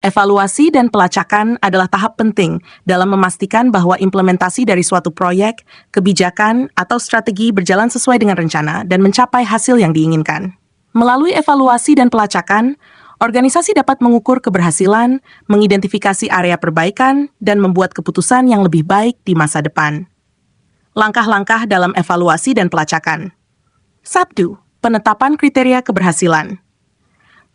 Evaluasi dan pelacakan adalah tahap penting dalam memastikan bahwa implementasi dari suatu proyek, kebijakan, atau strategi berjalan sesuai dengan rencana dan mencapai hasil yang diinginkan. Melalui evaluasi dan pelacakan, organisasi dapat mengukur keberhasilan, mengidentifikasi area perbaikan, dan membuat keputusan yang lebih baik di masa depan. Langkah-langkah dalam evaluasi dan pelacakan. 1. Penetapan kriteria keberhasilan.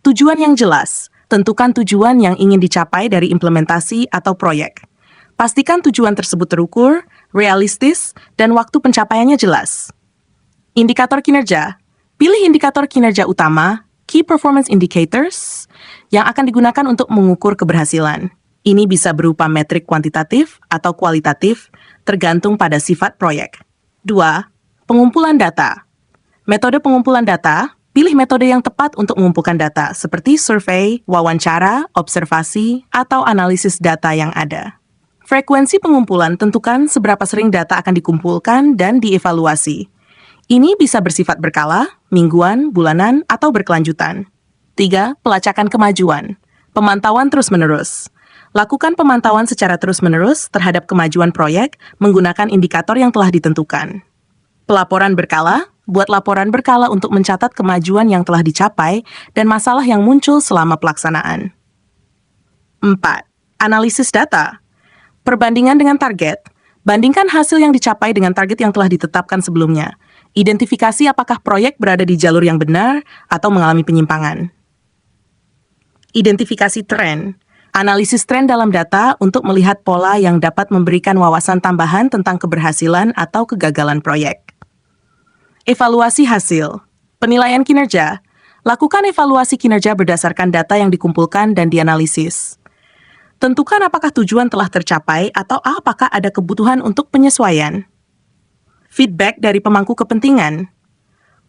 Tujuan yang jelas. Tentukan tujuan yang ingin dicapai dari implementasi atau proyek. Pastikan tujuan tersebut terukur, realistis, dan waktu pencapaiannya jelas. Indikator kinerja. Pilih indikator kinerja utama, Key Performance Indicators, yang akan digunakan untuk mengukur keberhasilan. Ini bisa berupa metrik kuantitatif atau kualitatif, tergantung pada sifat proyek. 2. Pengumpulan data. Metode pengumpulan data. Pilih metode yang tepat untuk mengumpulkan data, seperti survei, wawancara, observasi, atau analisis data yang ada. Frekuensi pengumpulan tentukan seberapa sering data akan dikumpulkan dan dievaluasi. Ini bisa bersifat berkala, mingguan, bulanan, atau berkelanjutan. 3. Pelacakan kemajuan. Pemantauan terus-menerus. Lakukan pemantauan secara terus-menerus terhadap kemajuan proyek menggunakan indikator yang telah ditentukan. Pelaporan berkala. Buat laporan berkala untuk mencatat kemajuan yang telah dicapai dan masalah yang muncul selama pelaksanaan. 4. Analisis data. Perbandingan dengan target. Bandingkan hasil yang dicapai dengan target yang telah ditetapkan sebelumnya. Identifikasi apakah proyek berada di jalur yang benar atau mengalami penyimpangan. Identifikasi tren. Analisis tren dalam data untuk melihat pola yang dapat memberikan wawasan tambahan tentang keberhasilan atau kegagalan proyek. Evaluasi hasil. Penilaian kinerja. Lakukan evaluasi kinerja berdasarkan data yang dikumpulkan dan dianalisis. Tentukan apakah tujuan telah tercapai atau apakah ada kebutuhan untuk penyesuaian. Feedback dari pemangku kepentingan.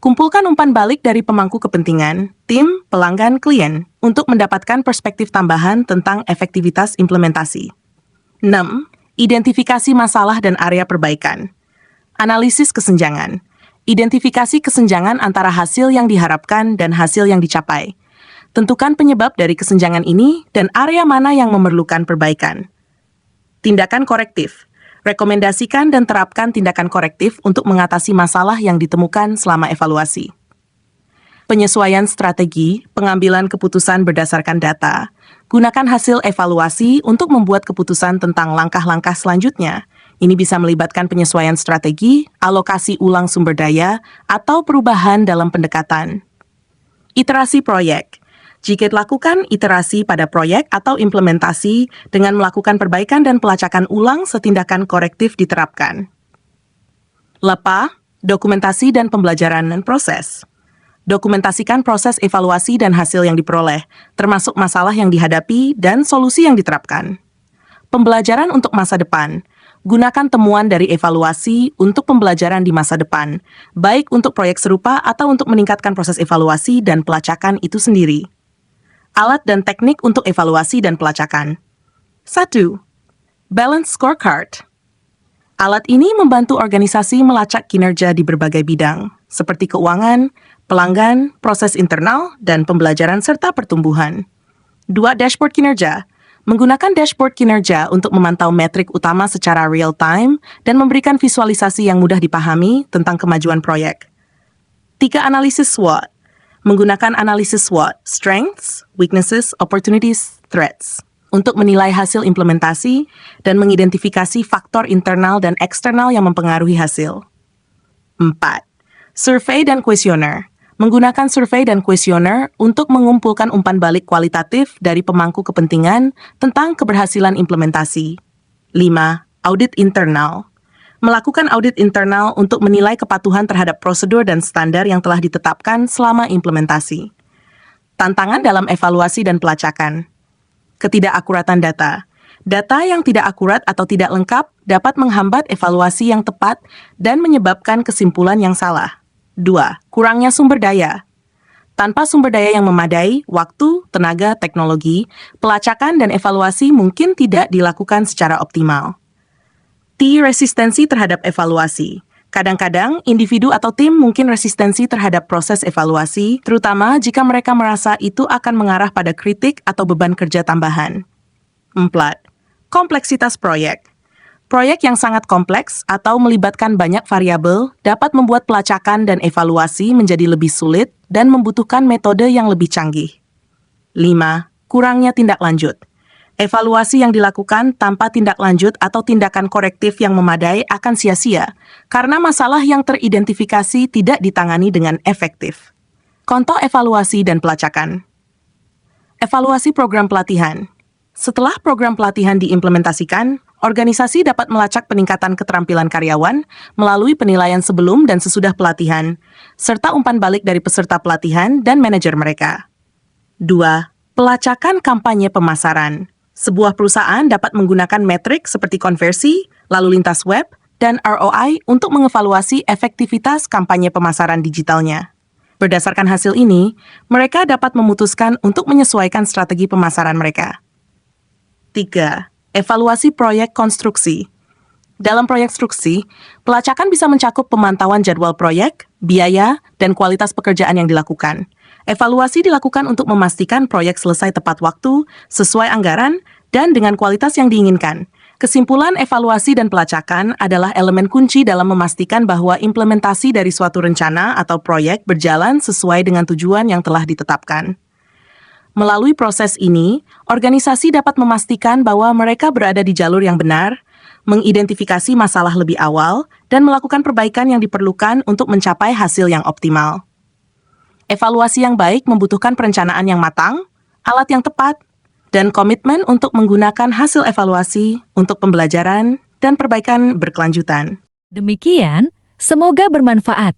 Kumpulkan umpan balik dari pemangku kepentingan, tim, pelanggan, klien, untuk mendapatkan perspektif tambahan tentang efektivitas implementasi. 6. Identifikasi masalah dan area perbaikan. Analisis kesenjangan. Identifikasi kesenjangan antara hasil yang diharapkan dan hasil yang dicapai. Tentukan penyebab dari kesenjangan ini dan area mana yang memerlukan perbaikan. Tindakan korektif. Rekomendasikan dan terapkan tindakan korektif untuk mengatasi masalah yang ditemukan selama evaluasi. Penyesuaian strategi, pengambilan keputusan berdasarkan data. Gunakan hasil evaluasi untuk membuat keputusan tentang langkah-langkah selanjutnya. Ini bisa melibatkan penyesuaian strategi, alokasi ulang sumber daya, atau perubahan dalam pendekatan. Iterasi proyek. Jika lakukan iterasi pada proyek atau implementasi dengan melakukan perbaikan dan pelacakan ulang setindakan korektif diterapkan. LEPA, dokumentasi dan pembelajaran dan proses. Dokumentasikan proses evaluasi dan hasil yang diperoleh, termasuk masalah yang dihadapi dan solusi yang diterapkan. Pembelajaran untuk masa depan. Gunakan temuan dari evaluasi untuk pembelajaran di masa depan, baik untuk proyek serupa atau untuk meningkatkan proses evaluasi dan pelacakan itu sendiri. Alat dan teknik untuk evaluasi dan pelacakan. 1. Balance Scorecard. Alat ini membantu organisasi melacak kinerja di berbagai bidang, seperti keuangan, pelanggan, proses internal, dan pembelajaran serta pertumbuhan. 2. Dashboard kinerja. Menggunakan dashboard kinerja untuk memantau metrik utama secara real-time dan memberikan visualisasi yang mudah dipahami tentang kemajuan proyek. 3. Analisis SWOT. Menggunakan analisis SWOT, Strengths, Weaknesses, Opportunities, Threats, untuk menilai hasil implementasi dan mengidentifikasi faktor internal dan eksternal yang mempengaruhi hasil. 4. Survei dan kuesioner. Menggunakan survei dan kuesioner untuk mengumpulkan umpan balik kualitatif dari pemangku kepentingan tentang keberhasilan implementasi. 5. Audit internal. Melakukan audit internal untuk menilai kepatuhan terhadap prosedur dan standar yang telah ditetapkan selama implementasi. Tantangan dalam evaluasi dan pelacakan. Ketidakakuratan data. Data yang tidak akurat atau tidak lengkap dapat menghambat evaluasi yang tepat dan menyebabkan kesimpulan yang salah. 2. Kurangnya sumber daya. Tanpa sumber daya yang memadai, waktu, tenaga, teknologi, pelacakan dan evaluasi mungkin tidak dilakukan secara optimal. T. Resistensi terhadap evaluasi. Kadang-kadang, individu atau tim mungkin resistensi terhadap proses evaluasi, terutama jika mereka merasa itu akan mengarah pada kritik atau beban kerja tambahan. 4. Kompleksitas proyek. Proyek yang sangat kompleks atau melibatkan banyak variabel dapat membuat pelacakan dan evaluasi menjadi lebih sulit dan membutuhkan metode yang lebih canggih. 5. Kurangnya tindak lanjut. Evaluasi yang dilakukan tanpa tindak lanjut atau tindakan korektif yang memadai akan sia-sia karena masalah yang teridentifikasi tidak ditangani dengan efektif. Contoh evaluasi dan pelacakan. Evaluasi program pelatihan. Setelah program pelatihan diimplementasikan, organisasi dapat melacak peningkatan keterampilan karyawan melalui penilaian sebelum dan sesudah pelatihan, serta umpan balik dari peserta pelatihan dan manajer mereka. 2. Pelacakan kampanye pemasaran. Sebuah perusahaan dapat menggunakan metrik seperti konversi, lalu lintas web, dan ROI untuk mengevaluasi efektivitas kampanye pemasaran digitalnya. Berdasarkan hasil ini, mereka dapat memutuskan untuk menyesuaikan strategi pemasaran mereka. 3. Evaluasi proyek konstruksi. Dalam proyek konstruksi, pelacakan bisa mencakup pemantauan jadwal proyek, biaya, dan kualitas pekerjaan yang dilakukan. Evaluasi dilakukan untuk memastikan proyek selesai tepat waktu, sesuai anggaran, dan dengan kualitas yang diinginkan. Kesimpulan evaluasi dan pelacakan adalah elemen kunci dalam memastikan bahwa implementasi dari suatu rencana atau proyek berjalan sesuai dengan tujuan yang telah ditetapkan. Melalui proses ini, organisasi dapat memastikan bahwa mereka berada di jalur yang benar, mengidentifikasi masalah lebih awal, dan melakukan perbaikan yang diperlukan untuk mencapai hasil yang optimal. Evaluasi yang baik membutuhkan perencanaan yang matang, alat yang tepat, dan komitmen untuk menggunakan hasil evaluasi untuk pembelajaran dan perbaikan berkelanjutan. Demikian, semoga bermanfaat.